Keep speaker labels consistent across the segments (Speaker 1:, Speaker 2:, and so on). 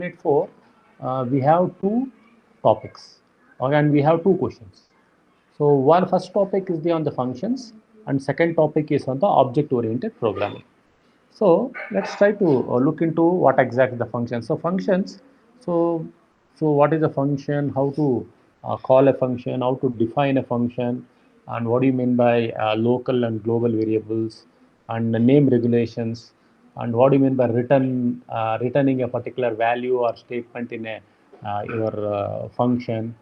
Speaker 1: Unit 4, we have two topics, and we have two questions. So one first topic is on the functions, and second topic is on the object-oriented programming. So let's try to look into what exactly the functions. So functions. So what is a function? How to call a function? How to define a function? And what do you mean by local and global variables? And the name regulations? And what do you mean by returning a particular value or statement in a your function?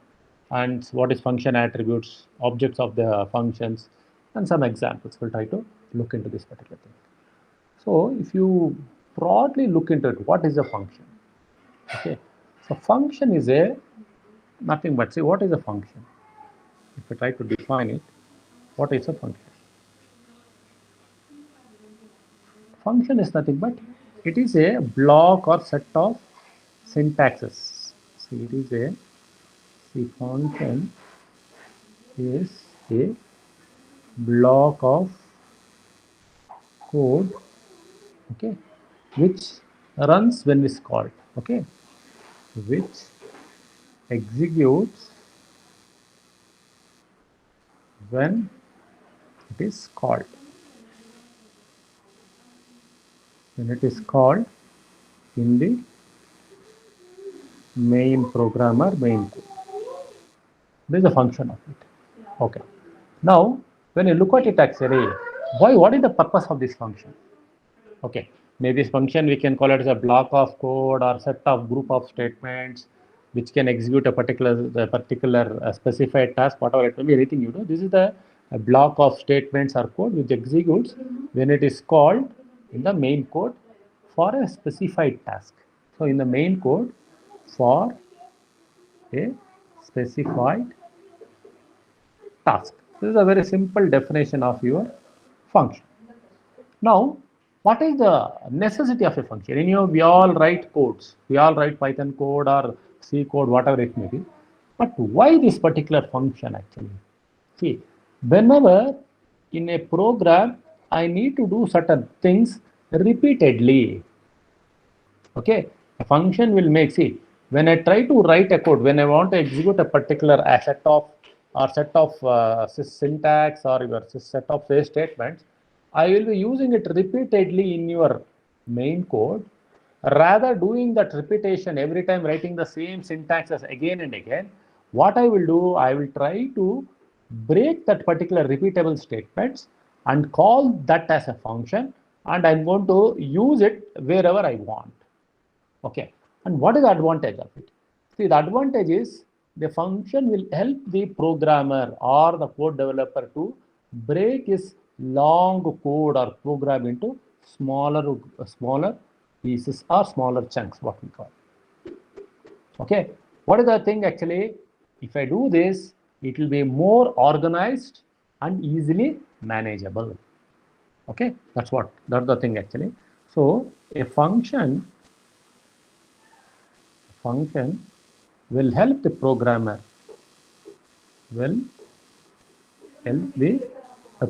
Speaker 1: And what is function attributes, objects of the functions, and some examples. We'll try to look into this particular thing. So if you broadly look into it, what is a function? Okay, so function is a nothing but, say, what is a function? If you try to define it, what is a function? Function is nothing but it is a block or set of syntaxes. See, it is a function is a block of code, okay, which runs when is called, okay, which executes when it is called. When it is called in the main program or main code. This is a function of it. Okay. Now, when you look at it actually, what is the purpose of this function? Okay. Maybe this function we can call it as a block of code or set of group of statements which can execute a particular specified task, whatever it will be, anything you do. This is the a block of statements or code which executes when it is called in the main code for a specified task. So in the main code for a specified task. This is a very simple definition of your function. Now, what is the necessity of a function? We all write codes. We all write Python code or C code, whatever it may be. But why this particular function actually? See, whenever in a program, I need to do certain things repeatedly. Okay, a function will make, see, when I try to write a code, when I want to execute a particular set of syntax or your set of phrase statements, I will be using it repeatedly in your main code. Rather doing that repetition every time writing the same syntaxes again and again, what I will do, I will try to break that particular repeatable statements and call that as a function, and I'm going to use it wherever I want. Okay, and what is the advantage of it? See, the advantage is the function will help the programmer or the code developer to break his long code or program into smaller pieces or smaller chunks, what we call. Okay, what is the thing actually? If I do this, it will be more organized and easily manageable. Okay, that's the thing actually. So a function will help the programmer, will help the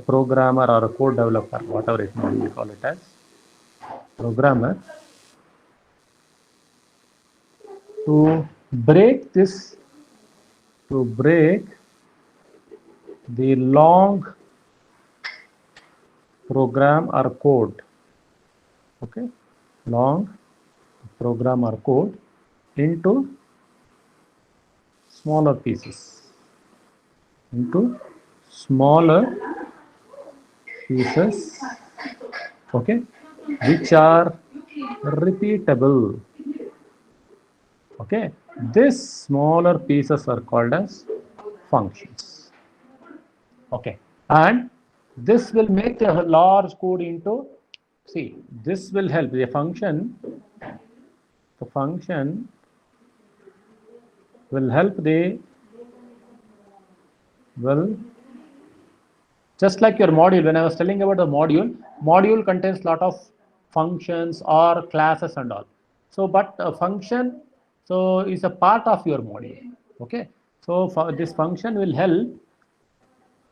Speaker 1: programmer or a code developer, whatever it may be, we call it as programmer, to break the long program or code, okay, long program or code into smaller pieces, okay, which are repeatable. Okay, these smaller pieces are called as functions. Okay, and this will make the large code into, see, this will help the function will help just like your module. When I was telling about the module contains lot of functions or classes and all. So but a function is a part of your module. Okay, so for this function will help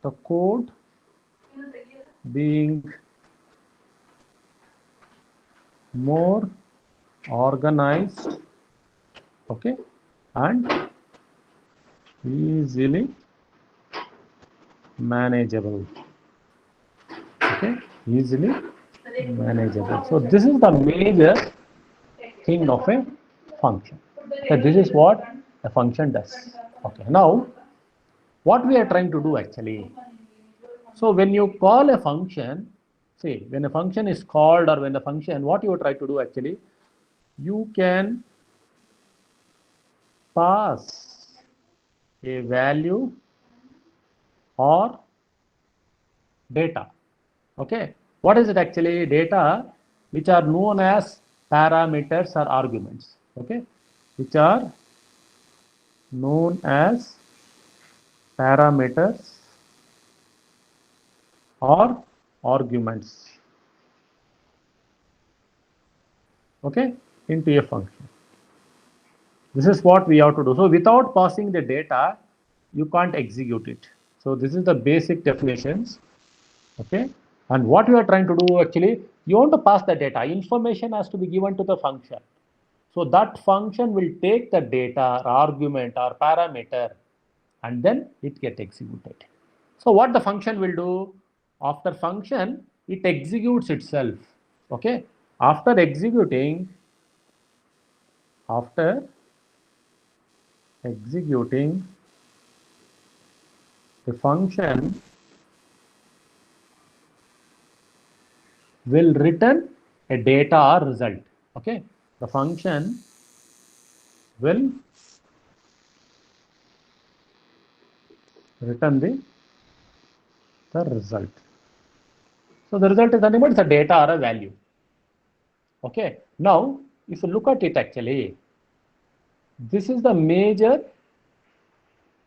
Speaker 1: the code being more organized okay, and easily manageable. Okay, easily manageable. So this is the major thing of a function. So this is what a function does. Okay, now what we are trying to do actually. So when you call a function, see, when a function is called or when the function, what you try to do actually, you can pass a value or data. Okay, what is it actually? Data which are known as parameters or arguments. Okay, which are known as parameters or arguments. Okay, into a function. This is what we have to do. So without passing the data, you can't execute it. So this is the basic definitions. Okay, and what you are trying to do actually, you want to pass the data. Information has to be given to the function. So that function will take the data or argument or parameter and then it get executed. So what the function will do, after function, it executes itself. Okay, after executing the function will return a data or result. Okay, the function will return the result. So the result is nothing but it's a data or a value. Okay, now if you look at it actually, this is the major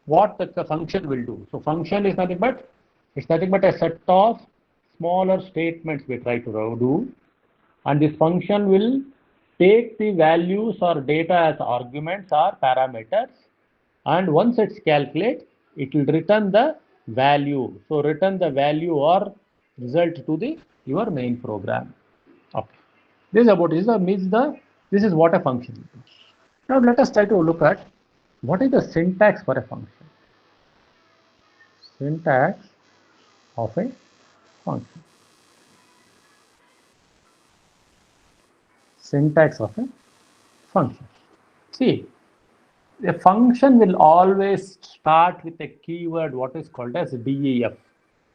Speaker 1: what the function will do. So function is nothing but, it's nothing but a set of smaller statements we try to do, and this function will take the values or data as arguments or parameters, and once it's calculate, it will return the value. So return the value or result to the your main program. Okay, this is what a function is. Now let us try to look at what is the syntax for a function. Syntax of a function. Syntax of a function. See, a function will always start with a keyword what is called as def.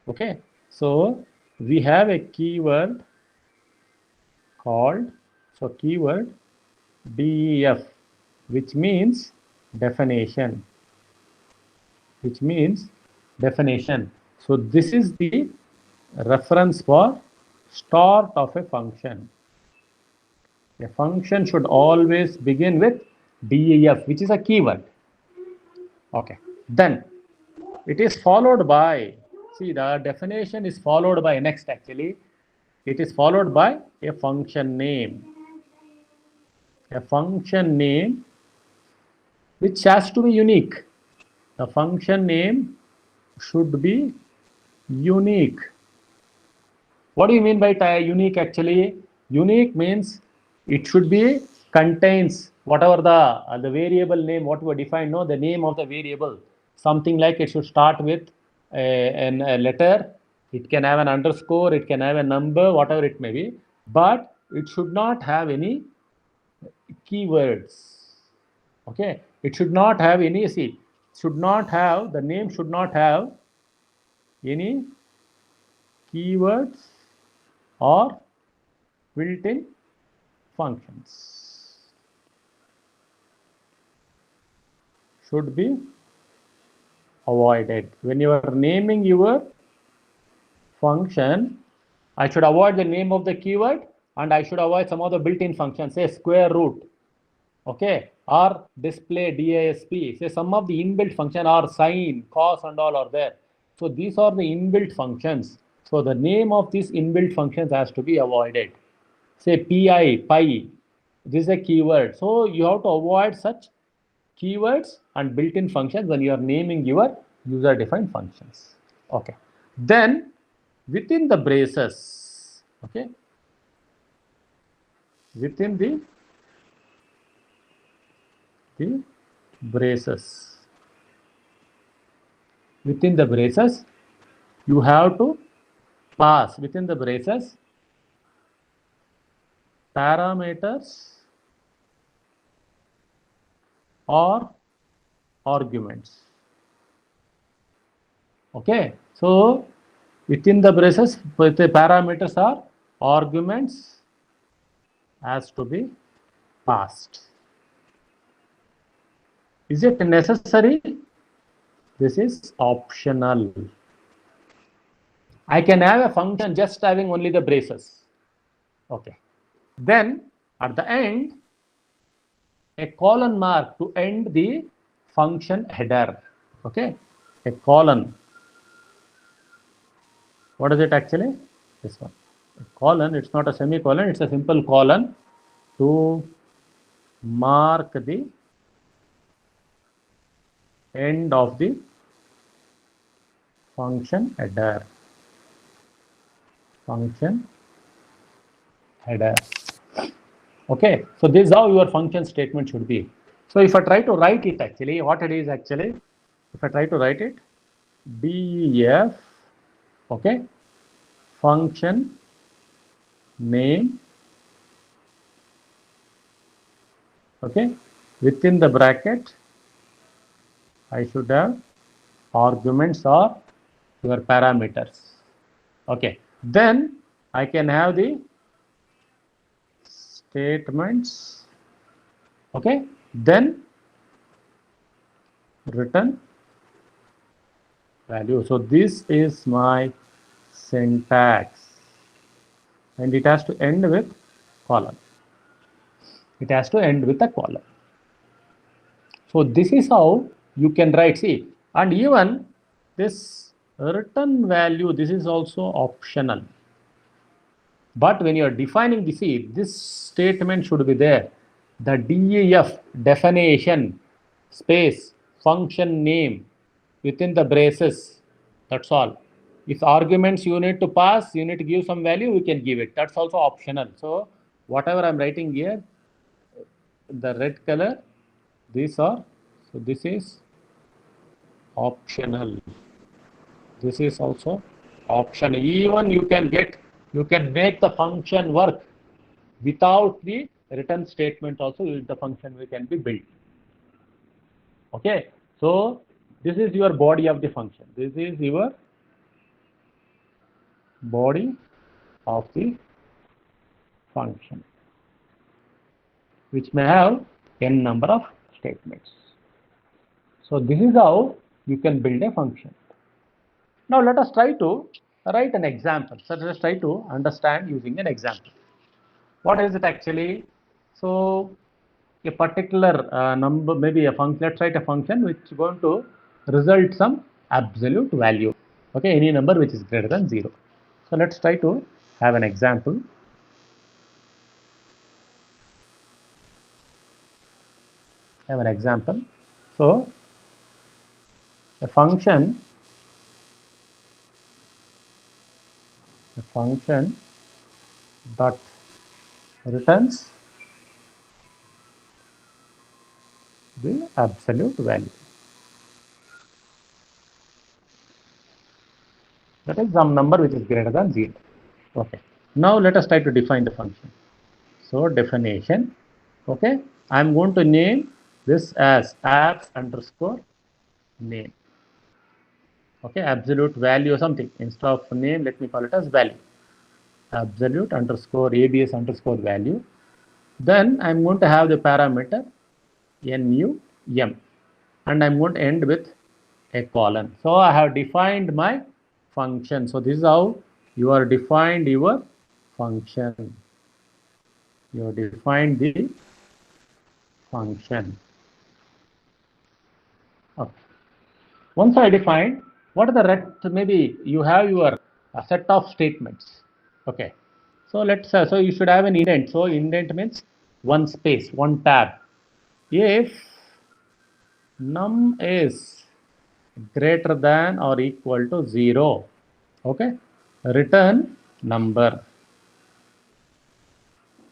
Speaker 1: Okay, so we have a keyword called, so keyword def, which means definition, so this is the reference for start of a function. A function should always begin with def, which is a keyword. Okay, then it is followed by, see, the definition is followed by next actually, it is followed by a function name. A function name which has to be unique. The function name should be unique. What do you mean by unique actually? Unique means it should be contains whatever the variable name, what we define, no, the name of the variable. Something like it should start with a letter, it can have an underscore, it can have a number, whatever it may be, but it should not have any keywords. Okay, it should not have any, see, should not have, the name should not have any keywords or built-in functions. Should be avoided. When you are naming your function, I should avoid the name of the keyword and I should avoid some of the built-in functions, say square root, okay, or display DASP, say some of the inbuilt function or sine, cos and all are there. So these are the inbuilt functions. So the name of these inbuilt functions has to be avoided. Say pi, this is a keyword. So you have to avoid such keywords and built-in functions when you are naming your user-defined functions. Okay. Then within the braces, okay, within the the braces. Within the braces, you have to pass within the braces parameters or arguments. Okay, so within the braces, with the parameters or arguments has to be passed. Is it necessary? This is optional. I can have a function just having only the braces. Okay. Then at the end, a colon mark to end the function header. Okay. A colon. What is it actually? This one. A colon, it's not a semicolon, it's a simple colon to mark the end of the function header. Function header. Okay, so this is how your function statement should be. So if I try to write it actually, what it is actually, if I try to write it, def, okay, function name, okay, within the bracket, I should have arguments or your parameters. Okay, then I can have the statements, okay, then return value. So this is my syntax and it has to end with colon. It has to end with a colon. So this is how you can write, see, and even this return value, this is also optional. But when you are defining the C, this statement should be there. The DEF definition space function name within the braces. That's all. If arguments you need to pass, you need to give some value, we can give it. That's also optional. So whatever I'm writing here, the red color, these are, so this is optional. This is also optional. Even you can make the function work without the return statement also, the function can be built. Okay, so this is your body of the function. This is your body of the function, which may have n number of statements. So this is how you can build a function. Now let us try to write an example. So let us try to understand using an example. What is it actually? So a particular number, maybe a function, let's write a function which is going to result some absolute value. Okay, any number which is greater than 0. So let's try to have an example. Have an example. So a function that returns the absolute value. That is some number which is greater than 0. Okay. Now let us try to define the function. So definition. Okay. I am going to name this as apps underscore name. Okay. Absolute value or something. Instead of name, let me call it as value. Absolute underscore abs underscore value. Then I'm going to have the parameter num and I'm going to end with a colon. So I have defined my function. So this is how you are defined your function. You have defined the function. Okay. Once I define, what are the rest? Maybe you have your set of statements. Okay. So let's so you should have an indent. So indent means one space, one tab. If num is greater than or equal to 0, okay, return number.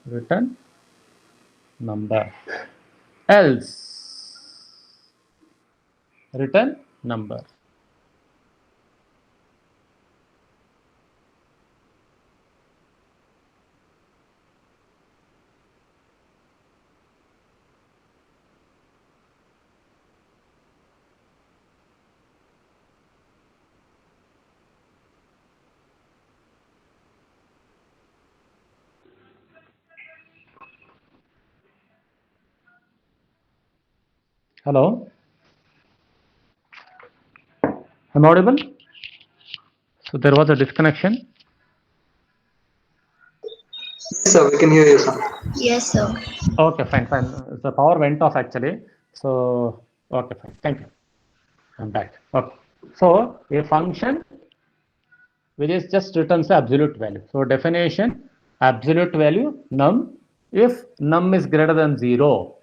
Speaker 1: Return number. Else return number. Hello, am I audible? So there was a disconnection.
Speaker 2: Yes, sir, we can hear you, sir.
Speaker 3: Yes, sir.
Speaker 1: Okay, fine. The power went off actually. So, okay, fine. Thank you. I'm back. Okay. So, a function which is just returns the absolute value. So, definition absolute value num. If num is greater than 0,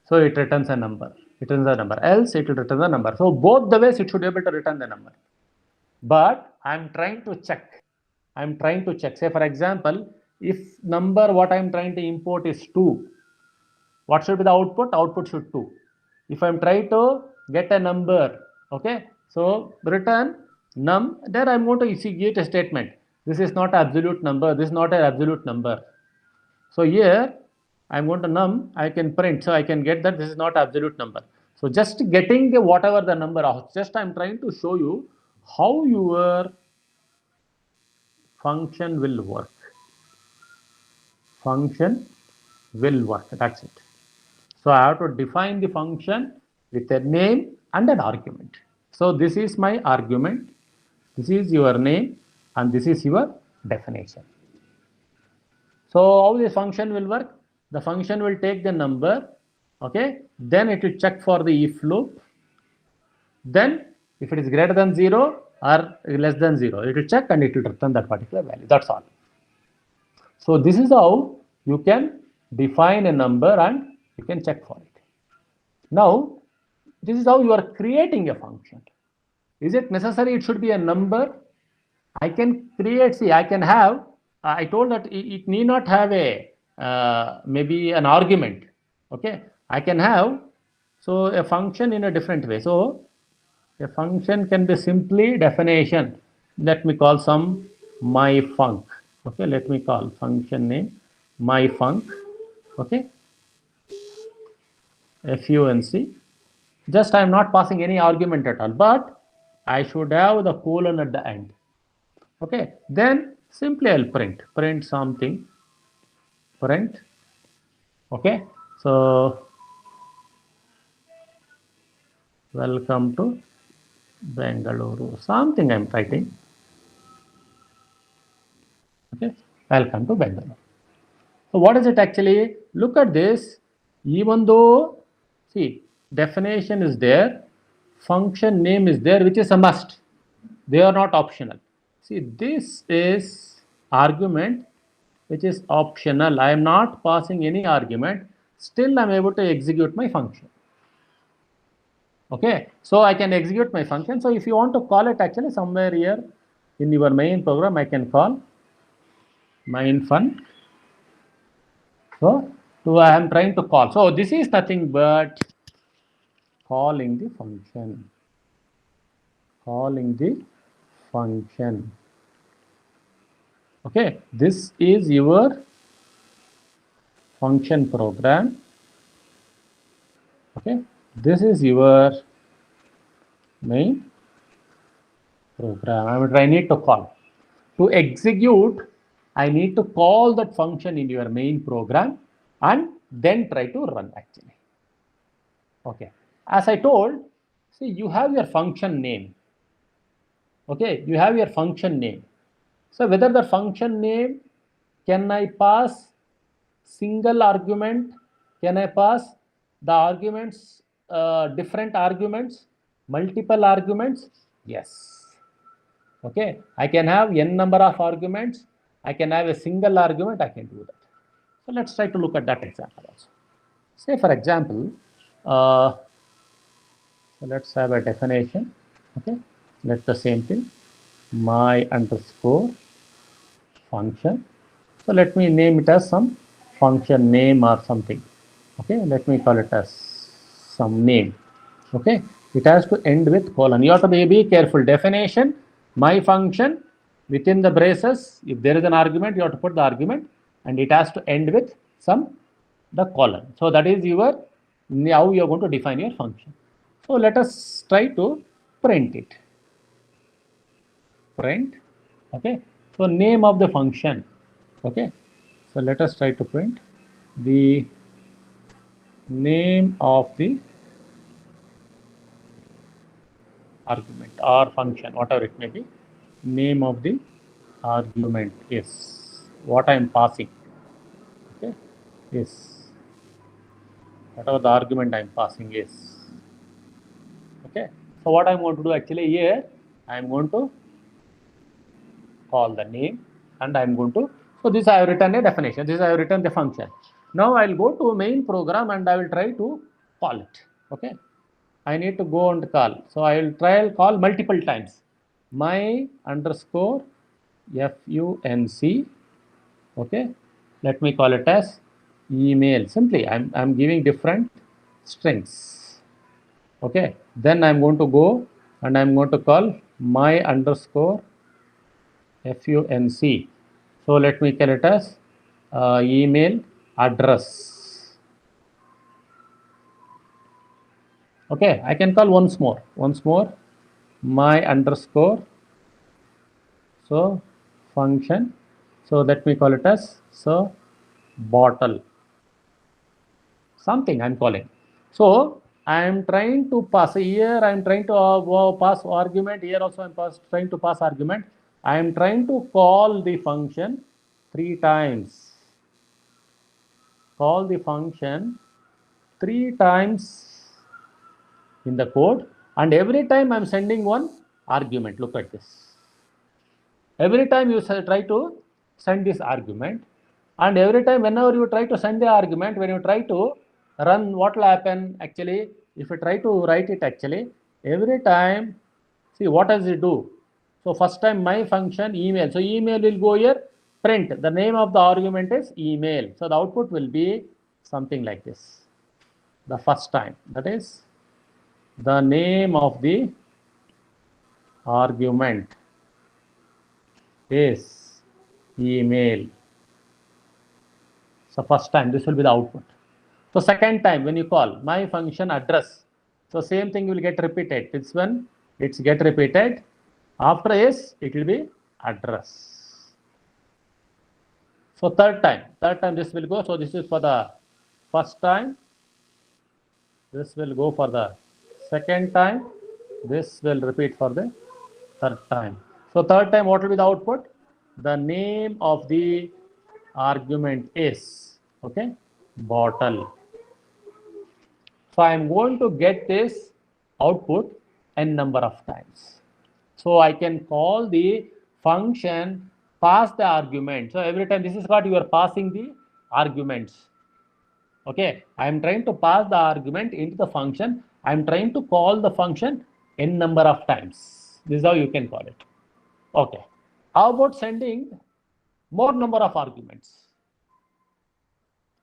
Speaker 1: so it returns a number. It returns a number. Else, it will return a number. So, both the ways it should be able to return the number. But I'm trying to check. Say, for example, if number what I'm trying to import is 2, what should be the output? Output should 2. If I'm trying to get a number, okay, so return num, there I'm going to execute a statement. This is not absolute number, this is not an absolute number. So here I'm going to num, I can print, so I can get that this is not absolute number. So just getting the whatever the number of, just I'm trying to show you how your function will work. Function will work, that's it. So I have to define the function with a name and an argument. So this is my argument, this is your name, and this is your definition. So how this function will work? The function will take the number, okay, then it will check for the if loop. Then if it is greater than 0 or less than 0, it will check and it will return that particular value. That's all. So this is how you can define a number and you can check for it. Now, this is how you are creating a function. Is it necessary it should be a number? I can create, see, I can have, I told that it need not have a, maybe an argument, okay? I can have, so a function in a different way. So, a function can be simply definition. Let me call some my func, okay? Let me call function name my func, okay? func. Just I am not passing any argument at all, but I should have the colon at the end. Okay, then simply I'll print something, print. Okay, so welcome to Bengaluru, something I'm writing. Okay, welcome to Bengaluru. So what is it actually? Look at this. Even though, see, definition is there, function name is there, which is a must. They are not optional. See, this is argument which is optional. I am not passing any argument. Still, I am able to execute my function. Okay, so I can execute my function. So if you want to call it actually somewhere here in your main program, I can call main func. So I am trying to call. So this is nothing but calling the function. Calling the function. Okay, this is your function program. Okay, this is your main program. I need to call. To execute, I need to call that function in your main program and then try to run actually. Okay, as I told, see, you have your function name. Okay, you have your function name. So whether the function name, can I pass single argument? Can I pass the arguments, different arguments, multiple arguments? Yes. Okay, I can have n number of arguments. I can have a single argument. I can do that. So let's try to look at that example also. Say for example, so let's have a definition. Okay, let's the same thing, my underscore function. So let me name it as some function name or something. Okay, let me call it as some name. Okay, It has to end with colon. You have to be careful. Definition, my function within the braces. If there is an argument, you have to put the argument, and it has to end with the colon. So that is your how you are going to define your function. So let us try to print it. Print. Okay. So name of the function. Okay. So let us try to print the name of the argument or function, whatever it may be. Name of the argument is what I am passing. Okay, is whatever the argument I am passing is. Okay, so what I am going to do actually here, I am going to call the name, and I am going to, so this I have written a definition, this I have written the function. Now I will go to main program and I will try to call it. Okay, I need to go and call. So I will try call multiple times. My underscore func. Okay, let me call it as email. Simply, I'm giving different strings. Okay, then I'm going to go and I'm going to call my underscore func. So let me call it as email address. Okay, I can call once more, my underscore, so function, so let me call it as so bottle, something I'm calling. So I am trying to pass here, I am trying to pass argument, here also I am trying to pass argument. I am trying to call the function 3 times. Call the function 3 times in the code, and every time I'm sending one argument. Look at this. Every time you try to send this argument, and every time whenever you try to send the argument, when you try to run, what will happen actually? If you try to write it actually, every time, see what does it do? So first time my function email. So email will go here, print. The name of the argument is email. So the output will be something like this. The first time, that is the name of the argument is email. So first time this will be the output. So second time when you call my function address, so same thing will get repeated. This one it's get repeated. After is it will be address. So third time this will go. So this is for the first time. This will go for the second time. This will repeat for the third time. So third time what will be the output? The name of the argument is, okay, bottle. So I am going to get this output n number of times. So I can call the function pass the argument. So every time, this is what you are passing the arguments. Okay, I am trying to pass the argument into the function. I am trying to call the function n number of times. This is how you can call it. Okay, how about sending more number of arguments?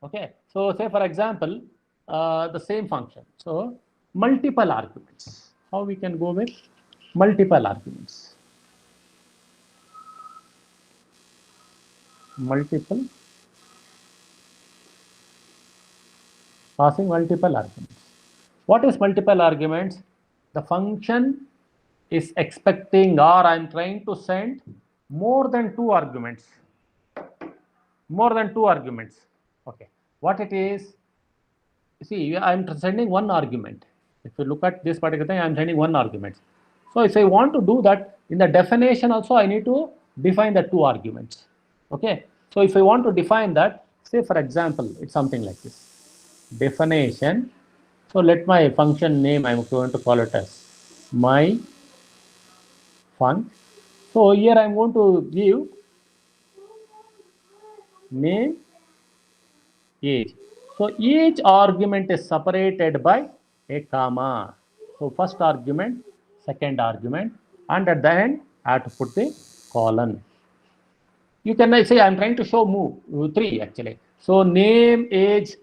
Speaker 1: Okay, so say for example, the same function. So multiple arguments. How we can go with multiple arguments? Multiple, passing multiple arguments. What is multiple arguments? The function is expecting, or I'm trying to send more than 2 arguments. More than 2 arguments. Okay, what it is? See, I'm sending one argument. If you look at this particular thing, I'm sending one argument. So if I want to do that, in the definition also I need to define the 2 arguments. Okay, so if I want to define that, say for example, it's something like this. Definition. So let my function name, I'm going to call it as my fun. So here I'm going to give name, age. So each argument is separated by a comma. So first argument, second argument, and at the end I have to put the colon. You can say I'm trying to show move 3 actually. So name, age,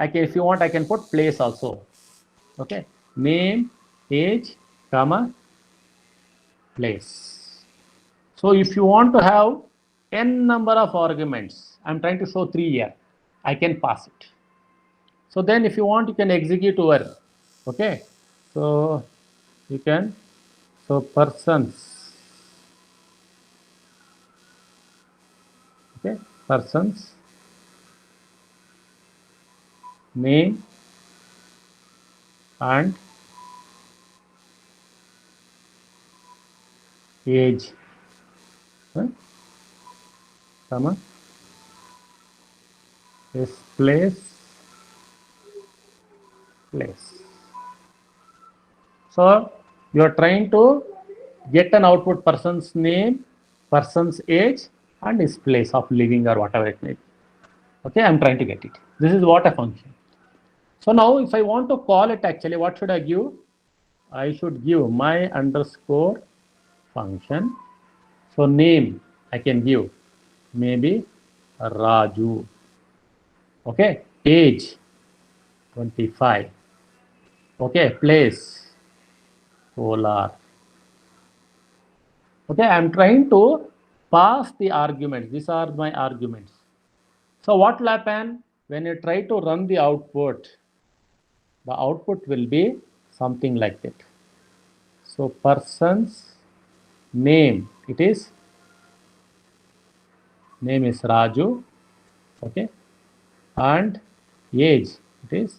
Speaker 1: okay, if you want I can put place also. Okay, name, age, comma, place. So if you want to have n number of arguments, I'm trying to show 3 here, I can pass it. So then if you want, you can execute over. Okay. So you can, so persons, okay, persons, name and age, comma, is place. So you are trying to get an output person's name, person's age, and his place of living or whatever it may be. Okay, I'm trying to get it. This is what a function. So now if I want to call it actually, what should I give? I should give my underscore function. So name I can give maybe Raju. Okay, age 25. Okay, place Kolar. Okay, I'm trying to pass the arguments. These are my arguments. So what will happen when you try to run the output? The output will be something like that. So person's name, name is Raju, okay, and age it is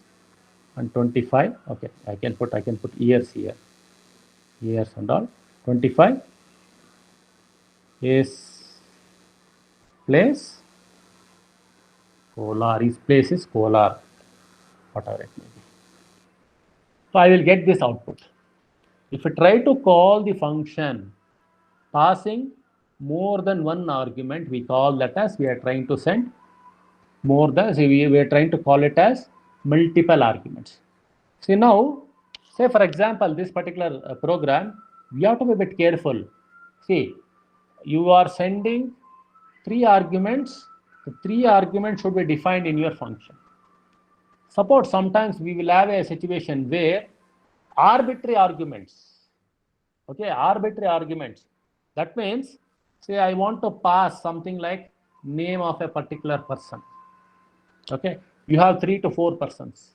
Speaker 1: and 25. Okay, I can put years here, years and all. 25 is place Kolar. His place is Kolar, whatever it may be. So I will get this output. If I try to call the function passing more than one argument, we call that as we are trying to send more than, we are trying to call it as multiple arguments. See now, say for example, this particular program, we have to be a bit careful. See, you are sending 3 arguments. The 3 arguments should be defined in your function. Suppose sometimes we will have a situation where arbitrary arguments, okay, arbitrary arguments. That means, say I want to pass something like name of a particular person. Okay, you have 3 to 4 persons.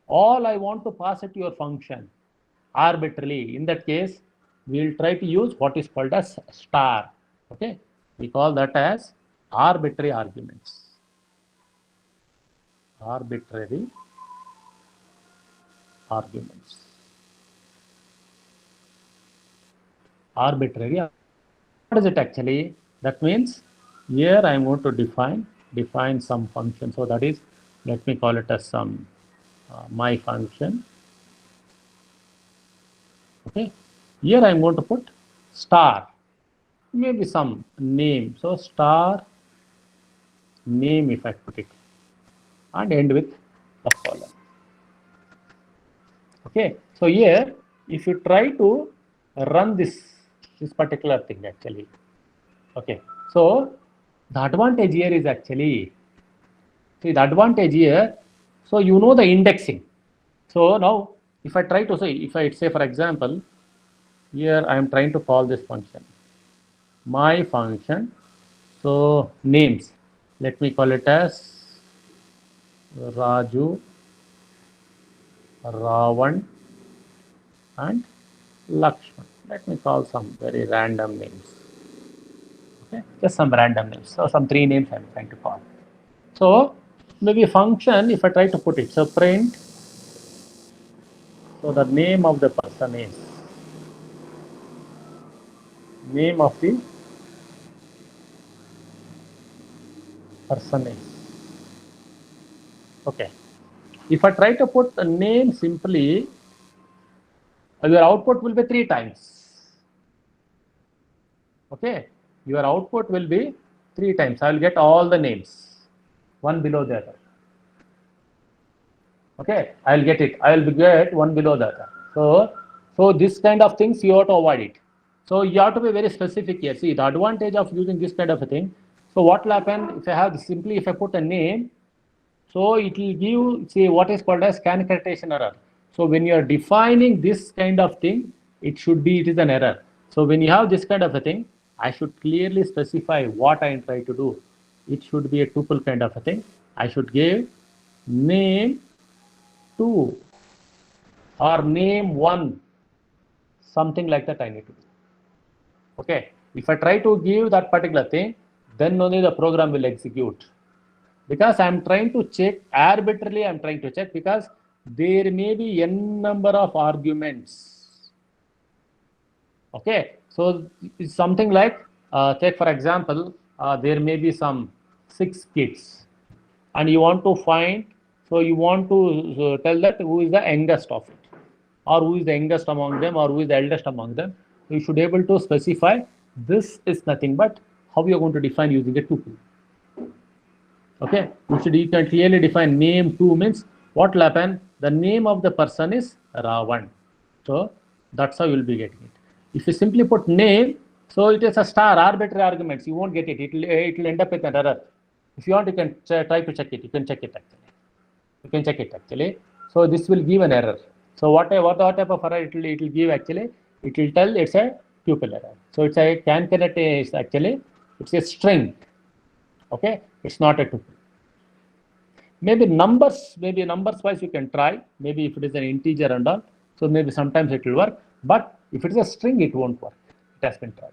Speaker 1: All I want to pass it to your function arbitrarily. In that case, we will try to use what is called as star. Okay, we call that as arbitrary arguments. Arbitrary arguments. Arbitrary. What is it actually? That means here I am going to define some function. So that is, let me call it as some my function. Okay, here I am going to put star, maybe some name. So star name, if I put it, and end with the colon. Okay, so here if you try to run this particular thing actually, okay, so the advantage here is actually, see the advantage here, so you know the indexing. So now if I try to say, if I say for example, here I am trying to call this function, my function, so names, let me call it as Raju, Ravan and Lakshman. Let me call some very random names. Okay, just some random names. So some 3 names I'm trying to call. So maybe a function, if I try to put it, so print, so the name of the person is, name of the person is. Okay. If I try to put the name simply, your output will be 3 times. Okay. Your output will be 3 times. I will get all the names, one below the other. Okay. I will get it. I will get one below the other. So this kind of things you have to avoid it. So you have to be very specific here. See the advantage of using this kind of a thing. So what will happen if I have simply, if I put a name, so it will give, see what is called as cancellation error. So when you are defining this kind of thing, it is an error. So when you have this kind of a thing, I should clearly specify what I am trying to do. It should be a tuple kind of a thing. I should give name 2 or name 1, something like that I need to do. Okay, if I try to give that particular thing, then only the program will execute. Because I'm trying to check arbitrarily, I'm trying to check because there may be n number of arguments. Okay, so it's something like, take for example, there may be some 6 kids, and you want to find, so you want to tell that who is the youngest of it, or who is the youngest among them, or who is the eldest among them. You should be able to specify this is nothing but how you are going to define using a tuple. Okay, you can clearly define name 2 means what will happen, the name of the person is Ravan. So that's how you will be getting it. If you simply put name, so it is a star, arbitrary arguments, you won't get it. It will end up with an error. If you want, you can try to check it. You can check it actually. You can check it actually. So this will give an error. So what type of error it will give actually? It will tell it's a tuple error. So it's a concatenate is actually, it's a string. Okay, it's not a tuple. Maybe numbers wise you can try. Maybe if it is an integer and all, so maybe sometimes it will work. But if it is a string, it won't work. It has been tried.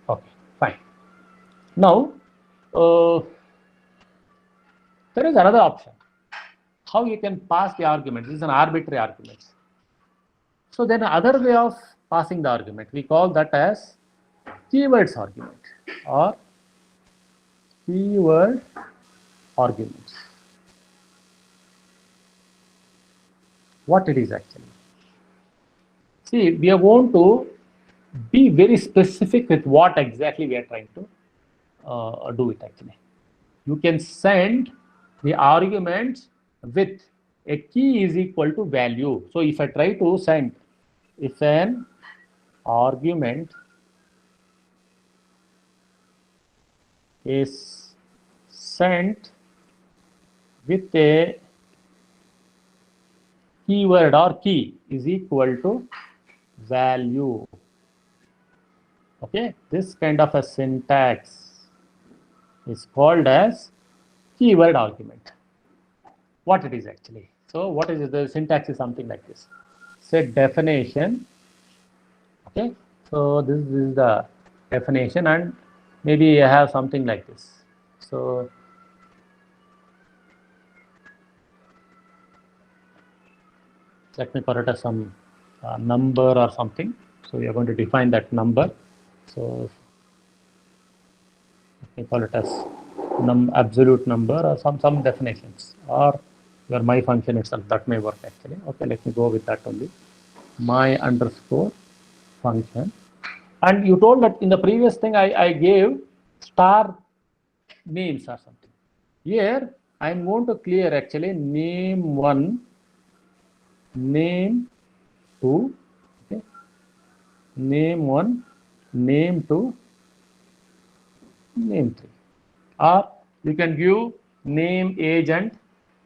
Speaker 1: Okay, fine. Now, there is another option. How you can pass the argument. This is an arbitrary argument. So then another way of passing the argument, we call that as keywords argument or keyword arguments. What it is actually? See, we are going to be very specific with what exactly we are trying to do it actually. You can send the arguments with a key is equal to value. So if I try to send, if an argument is sent with a keyword or key is equal to value. Okay, this kind of a syntax is called as keyword argument. What it is actually? So what is it? The syntax is something like this. Set definition. Okay, so this is the definition, and maybe I have something like this. So let me call it as some number or something. So we are going to define that number. So let me call it as absolute number or some definitions, or your my function itself, that may work actually. Okay, let me go with that only. My underscore function. And you told that in the previous thing I gave star names or something. Here I am going to clear actually name 1, name 2, okay, name 1, name 2, name 3. Or you can give name, age and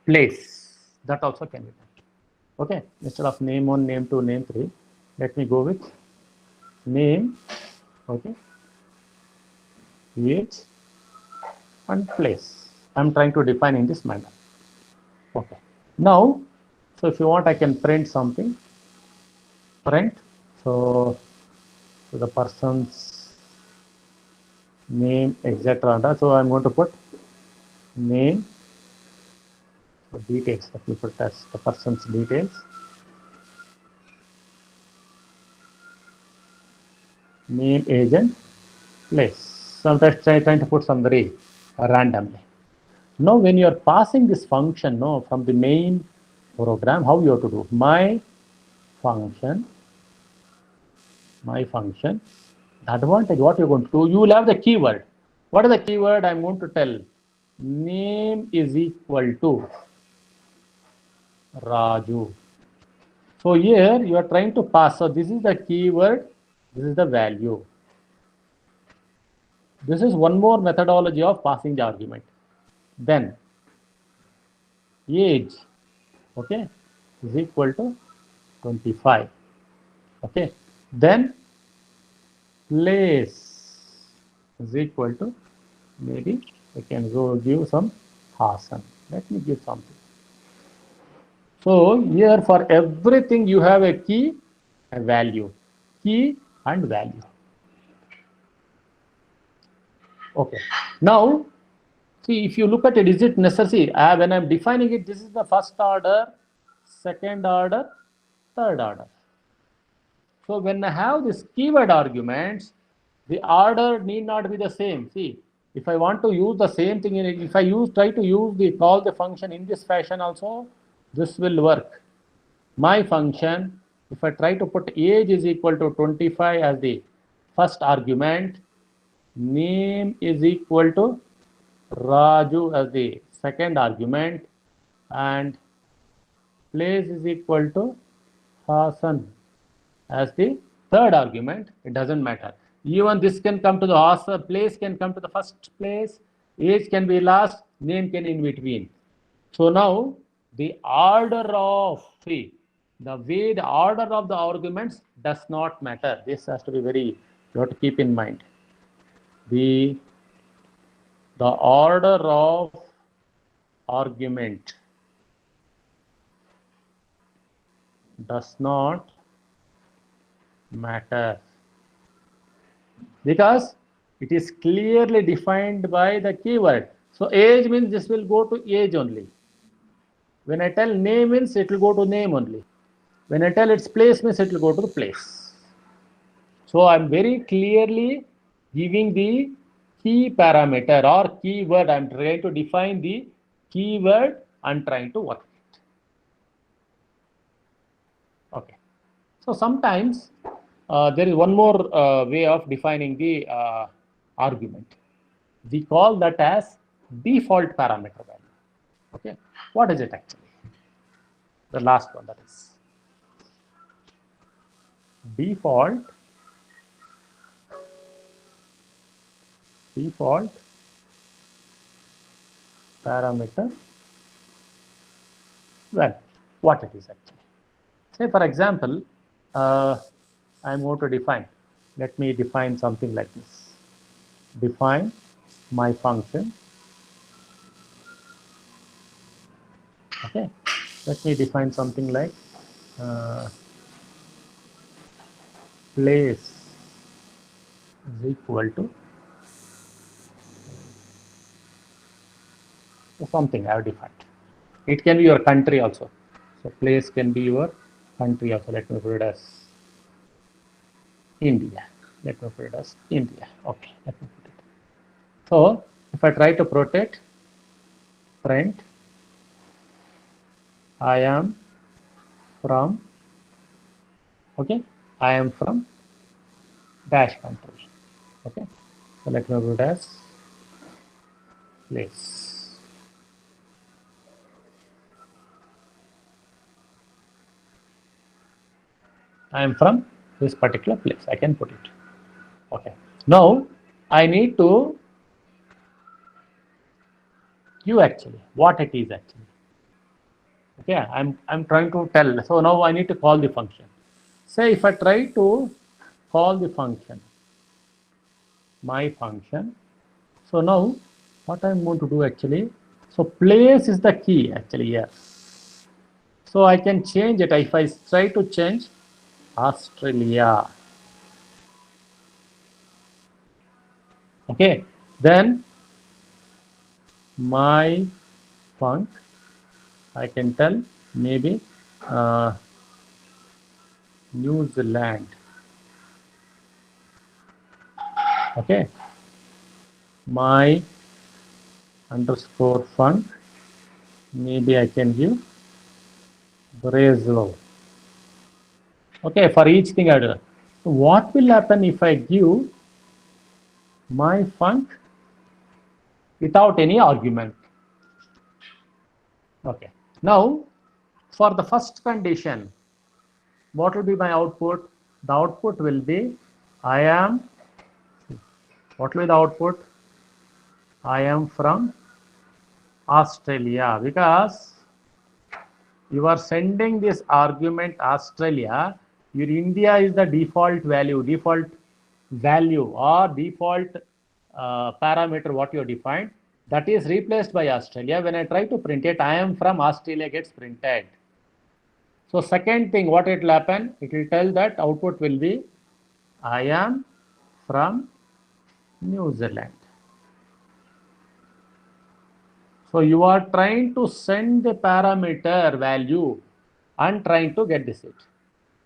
Speaker 1: place. That also can be done. Okay, instead of name 1, name 2, name 3, let me go with name, okay, age and place. I'm trying to define in this manner. Okay. Now, so if you want, I can print something. Print. So the person's name, etc. So I'm going to put name, so details. Let me put as the person's details. Name, age and place. So I'm just trying to put somebody randomly. Now when you are passing this function from the main program, how you have to do? My function. The advantage, what you're going to do, you will have the keyword. What is the keyword? I'm going to tell name is equal to Raju. So here you are trying to pass. So this is the keyword, this is the value. This is one more methodology of passing the argument. then age, okay, is equal to 25. Okay, then place is equal to, maybe I can go give some Hassan. Let me give something. So here for everything you have a key, a value, key and value. Okay. Now, see, if you look at it, is it necessary? When I'm defining it, this is the first order, second order, third order. So when I have this keyword arguments, the order need not be the same. See, if I want to use the same thing in it, if I try to use the call the function in this fashion also, this will work. My function, if I try to put age is equal to 25 as the first argument, name is equal to Raju as the second argument, and place is equal to Hassan as the third argument, it doesn't matter. Even this can come to the Hassan, place can come to the first place, age can be last, name can in between. So now the order of, see, the way the order of the arguments does not matter. This has to be very, you have to keep in mind. The order of argument does not matter because it is clearly defined by the keyword. So age means this will go to age only. When I tell name means it will go to name only. When I tell its place means it will go to the place. So I'm very clearly giving the key parameter or keyword. I'm trying to define the keyword and trying to work it. Okay. So sometimes there is one more way of defining the argument. We call that as default parameter value. Okay. What is it actually? The last one, that is default parameter value. What it is actually? Say for example, I'm going to define. Let me define something like this. Define my function. Okay. Let me define something like place is equal to something I have defined. It can be your country also. So place can be your country also. Let me put it as India. Let me put it as India. Okay, let me put it. So if I try to protect, print, I am from, okay, I am from dash country. Okay, so let me put it as place. I am from this particular place. I can put it. Okay. Now I need to give actually what it is actually. Okay. I'm trying to tell. So now I need to call the function. Say if I try to call the function, my function. So now what I'm going to do actually. So place is the key actually here. So I can change it. If I try to change Australia. Okay, then my func, I can tell maybe New Zealand. Okay, my underscore func, maybe I can give Brazil. Okay, for each thing I do. So what will happen if I give my func without any argument? Okay, now for the first condition, what will be my output? The output will be I am, what will be the output? I am from Australia, because you are sending this argument Australia, your India is the default value or default parameter what you defined, that is replaced by Australia. When I try to print it, I am from Australia gets printed. So second thing, what it will happen, it will tell that output will be I am from New Zealand. So you are trying to send the parameter value and trying to get this it.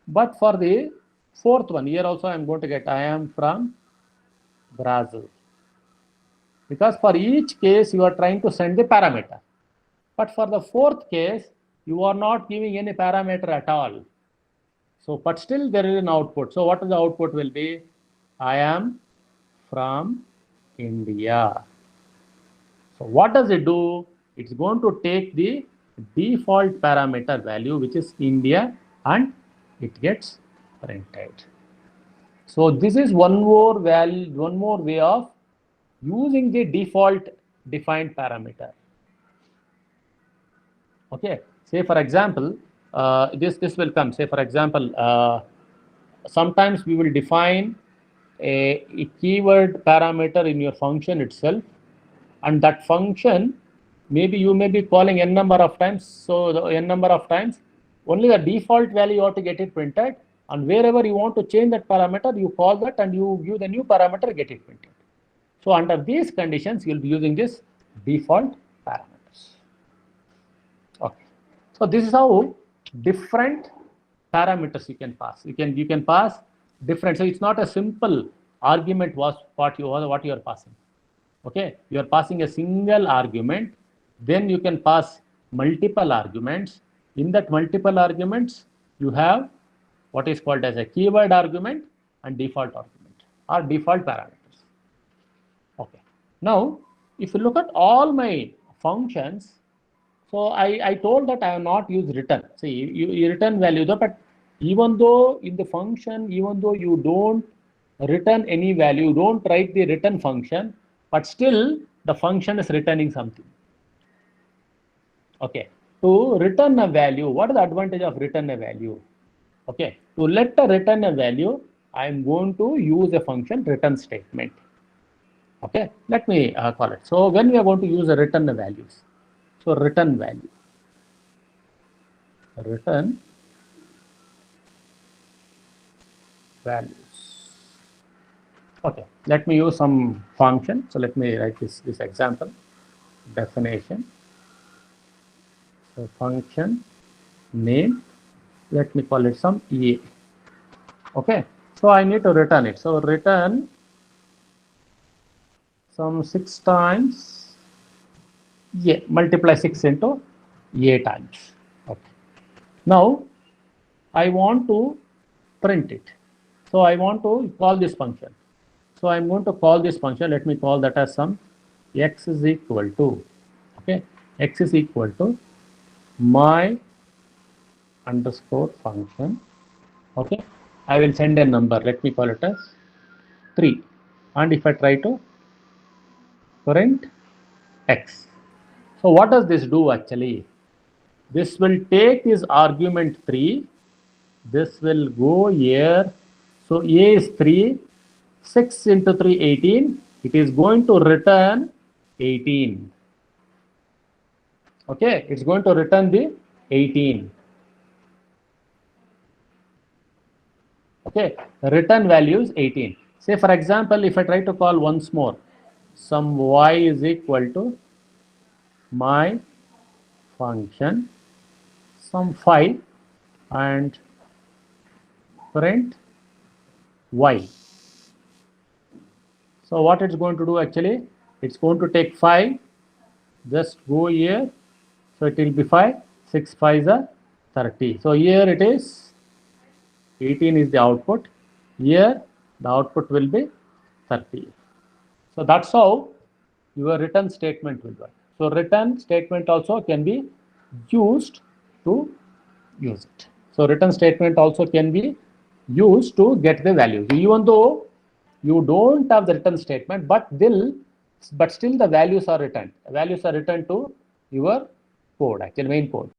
Speaker 1: But for the fourth one, here also I am going to get I am from Brazil. Because for each case you are trying to send the parameter. But for the fourth case, you are not giving any parameter at all. So, but still there is an output. So what is the output will be? I am from India. So what does it do? It's going to take the default parameter value, which is India, and it gets printed. So this is one more way of using the default defined parameter. Okay, say for example, this will come. Say for example, sometimes we will define a keyword parameter in your function itself, and that function maybe you may be calling n number of times. So the n number of times, only the default value you have to get it printed, and wherever you want to change that parameter, you call that and you give the new parameter, get it printed. So under these conditions, you'll be using this default parameters. Okay. So this is how different parameters you can pass. You can pass different. So it's not a simple argument was what you are passing. Okay, you are passing a single argument. Then you can pass multiple arguments. In that multiple arguments, you have what is called as a keyword argument and default argument or default parameters. Okay. Now, if you look at all my functions, so I told that I have not used return. See, you return value, but even though in the function, even though you don't return any value, you don't write the return function, but still the function is returning something. Okay. To return a value, what is the advantage of return a value? Okay. To let a return a value, I am going to use a function return statement. Okay. Let me call it. So when we are going to use a return the values, so return value, return values. Okay, let me use some function. So let me write this example, definition. So function name, let me call it some EA. Okay, so I need to return it. So return some 6 times A, multiply 6 into A times. Okay. Now I want to print it. So I want to call this function. So I'm going to call this function. Let me call that as some x is equal to, okay, x is equal to my underscore function. Okay, I will send a number. Let me call it as 3. And if I try to print x, so what does this do actually? This will take this argument 3. This will go here. So A is 3. 6 into 3, 18. It is going to return 18. Okay, it's going to return the 18. Okay, return value is 18. Say for example, if I try to call once more, some y is equal to my function, some 5 and print y. So what it's going to do actually, it's going to take 5, just go here, so it will be 5, 6 5 is 30. So here it is 18 is the output, here the output will be 30. So that's how your return statement will work. So return statement also can be used to use it. So return statement also can be used to get the value, even though you don't have the return statement, but still the values are returned. Values are returned to your port, actually main port.